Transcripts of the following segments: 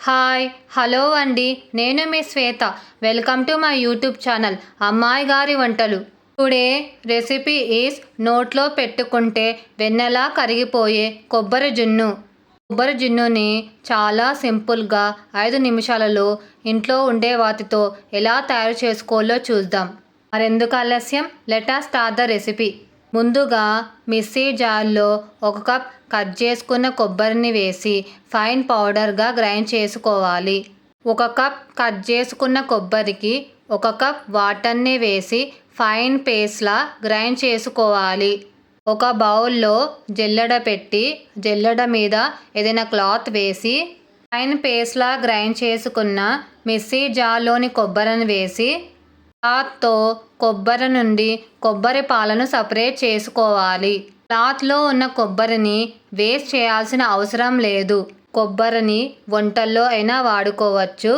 Hi hello అండి, నేను మీ Shweta. Welcome to my YouTube channel అమ్మాయి గారి వంటలు. టుడే రెసిపీ ఈస్ నోట్లో పెట్టుకుంటే వెన్నెలా కరిగిపోయే కొబ్బరి జున్ను. కొబ్బరి జున్నుని చాలా సింపుల్గా 5 నిమిషాలలో ఇంట్లో ఉండే వాటితో ఎలా తయారు చేసుకోవాలో చూద్దాం. మరెందుకు ఆలస్యం, let us start the recipe. ముందుగా మిక్సీ జార్లో 1 కప్ కట్ చేసుకున్న కొబ్బరిని వేసి ఫైన్ పౌడర్గా గ్రైండ్ చేసుకోవాలి. 1 కప్ కట్ చేసుకున్న కొబ్బరికి 1 కప్ వాటర్ని వేసి ఫైన్ పేస్ట్లా గ్రైండ్ చేసుకోవాలి. ఒక బౌల్లో జల్లెడ పెట్టి జల్లెడ మీద ఏదైనా క్లాత్ వేసి ఫైన్ పేస్ట్లా గ్రైండ్ చేసుకున్న మిక్సీ జార్లోని కొబ్బరిని వేసి క్లాత్తో కొబ్బరి నుండి కొబ్బరి పాలను సపరేట్ చేసుకోవాలి. క్లాత్లో ఉన్న కొబ్బరిని వేస్ట్ చేయాల్సిన అవసరం లేదు. కొబ్బరిని వంటల్లో అయినా వాడుకోవచ్చు,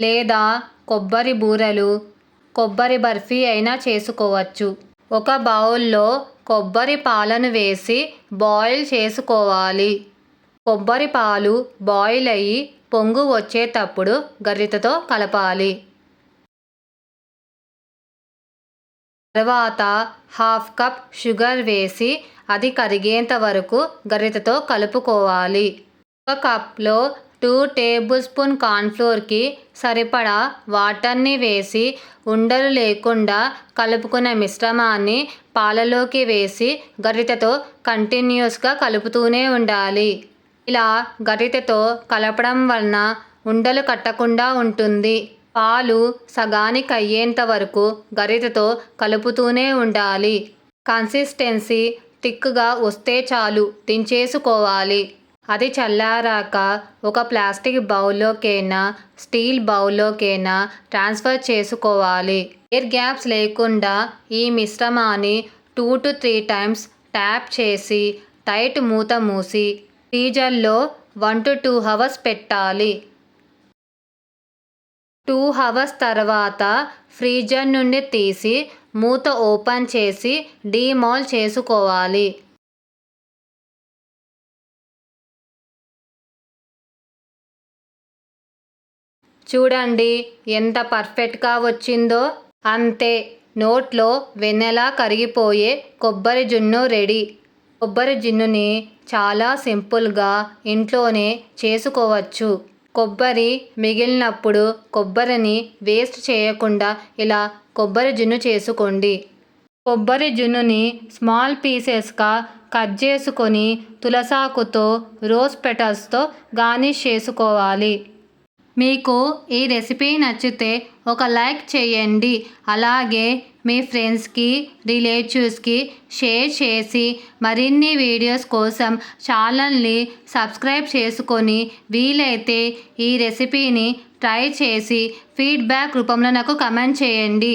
లేదా కొబ్బరి బూరెలు, కొబ్బరి బర్ఫీ అయినా చేసుకోవచ్చు. ఒక బౌల్లో కొబ్బరి పాలను వేసి బాయిల్ చేసుకోవాలి. కొబ్బరి పాలు బాయిల్ అయ్యి పొంగు వచ్చేటప్పుడు గరిటెతో కలపాలి. తర్వాత 1/2 కప్ షుగర్ వేసి అది కరిగేంత వరకు గరిటెతో కలుపుకోవాలి. 1 కప్లో 2 టేబుల్ స్పూన్ కార్న్ఫ్లోర్కి సరిపడా వాటర్ని వేసి ఉండలు లేకుండా కలుపుకున్న మిశ్రమాన్ని పాలలోకి వేసి గరిటెతో కంటిన్యూస్గా కలుపుతూనే ఉండాలి. ఇలా గరిటెతో కలపడం వలన ఉండలు కట్టకుండా ఉంటుంది. పాలు సగానికి అయ్యేంత వరకు గరిటెతో కలుపుతూనే ఉండాలి. కన్సిస్టెన్సీ థిక్గా వస్తే చాలు, దించేసుకోవాలి. అది చల్లారాక ఒక ప్లాస్టిక్ బౌల్లోకైనా స్టీల్ బౌల్లోకైనా ట్రాన్స్ఫర్ చేసుకోవాలి. ఎయిర్ గ్యాప్స్ లేకుండా ఈ మిశ్రమాన్ని 2 to 3 టైమ్స్ ట్యాప్ చేసి టైట్ మూత మూసి ఫ్రీజర్లో 1 to 2 అవర్స్ పెట్టాలి. 2 అవర్స్ తర్వాత ఫ్రీజర్ నుండి తీసి మూత ఓపెన్ చేసి డీమాల్ చేసుకోవాలి. చూడండి ఎంత పర్ఫెక్ట్గా వచ్చిందో. అంతే, నోట్లో వెన్నెలా కరిగిపోయే కొబ్బరి జున్ను రెడీ. కొబ్బరి జున్నుని చాలా సింపుల్గా ఇంట్లోనే చేసుకోవచ్చు. కొబ్బరి మిగిలినప్పుడు కొబ్బరిని వేస్ట్ చేయకుండా ఇలా కొబ్బరి జున్ను చేసుకోండి. కొబ్బరి జున్నుని స్మాల్ పీసెస్గా కట్ చేసుకొని తులసాకుతో, రోజ్ పెటల్స్తో గార్నిష్ చేసుకోవాలి. మీకు ఈ రెసిపీ నచ్చితే ఒక లైక్ చేయండి. అలాగే మీ ఫ్రెండ్స్కి, రిలేటివ్స్కి షేర్ చేసి మరిన్ని వీడియోస్ కోసం ఛానల్ని సబ్స్క్రైబ్ చేసుకొని వీలైతే ఈ రెసిపీని ట్రై చేసి ఫీడ్బ్యాక్ రూపంలో నాకు కమెంట్ చేయండి.